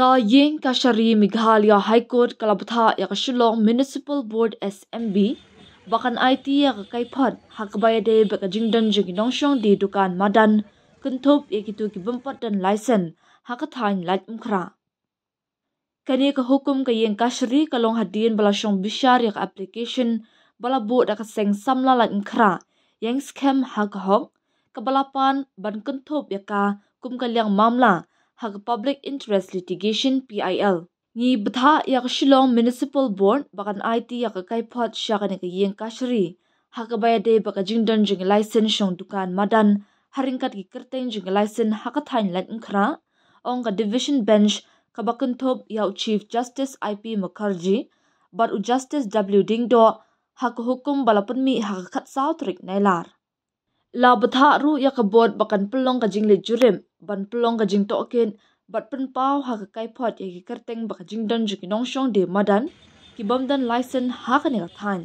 Ka Ying Kashari Meghalaya High Court Kalabutha ya Shillong Municipal Board SMB bakan IT ya kaiphat hakbayade baka jingdan jinginong shong di dukan madan kunthop yakitu ki bumpat dan license hakathain light umkhra kani ka hukum ka Ying Kashari kalong hadin bala shong bishar ya application bala board ka seng samla light umkhra yang scam hakahok kabalapan ban kunthop ya ka kum kalyang mamla hag Public Interest Litigation PIL. Ni betha ya Shillong Municipal Board bakan IT ya kaipot siya ka Ying Kashari hakabayade baka jingdan jing license shong dukan madan haringkat ki kerteng jing license hakathain lat ngkra ong ka Division Bench kabakuntop ya Chief Justice IP Mukherjee bat u Justice W Dingdo hukum balapun mi hakakat sautrik nailar. La betha ru ya ka board bakan pelong ka jinglet jurim ban pelong ka jing token bat pen pau ha ka kaipot ya ki kerteng baka jingdan jinginong shong de madan ki bamdan license ha ka ni ka than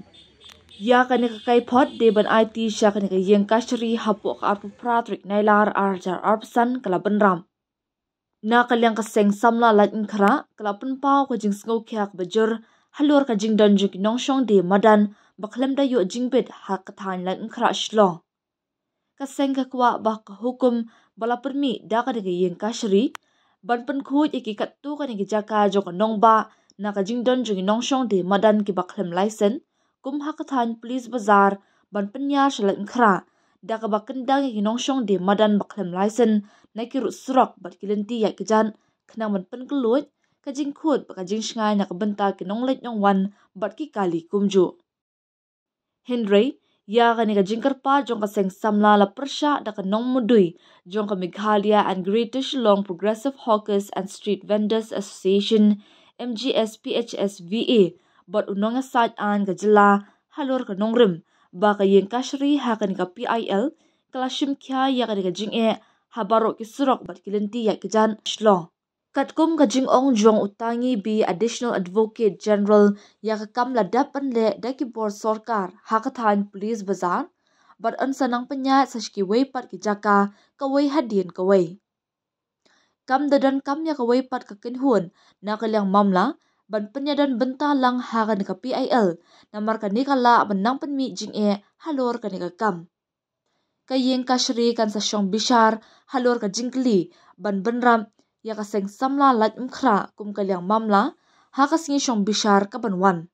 ya ka ni ka kaipot de ban IT sha ka ni ka Ying Kashari hapok arpu pratrik nailar arjar arpsan kala benram na kalyang ka seng samla lat ngkra kala pen pau ka jing sngo kyak bajur halur ka jingdan jinginong shong de madan baklem da yo jingbet ha ka than lat ngkra shlo kaseng ka kwa ba ka hukum bala permi da ka ni ka Ying Kashari ban pen khut iki kat tu ka ni ki jaka jo ka nong ba na ka jingdon jing nong shong de madan ki baklem license kum hakathan police bazar ban penya shalat khra da ka bakendang ki nong shong de madan baklem license na ki ru surak bat kilenti ya ki jan khna ban pen kluit ka jing khut ba ka jing shngai na ka banta ki nong let nong wan bat ki kali kumju Henry ya ka ni ka jingkar pa jong ka seng samla la persha da ka nong mudui jong ka Meghalaya and Greater Shillong Progressive Hawkers and Street Vendors Association MGSPHSVA bat unong side an ka jila halor ka nongrim ba ka Ying Kashari ha ka ni ka PIL kalashim kya ya ka ni ka jing habaro ki surok bat kilenti ya ki jan shlo katkum ka jing ong jong utangi bi Additional Advocate General ya ka kam la dapan le da ki bor sarkar hakathan police bazar bat an sanang penya sashki wei pat ki jaka ka wei hadin ka wei kam dadan kam ya ka wei pat ka kinhun na kalyang mamla ban penya dan benta lang ha ka ni ka PIL namar ka ni ka la banang penmi jing halor ka ni ka kam ka Ying Kashari kan sa shong bishar halor ka jingkli ban benram ya ka seng samla lat umkhra kum kalyang mamla ha ka singi shong bishar ka banwan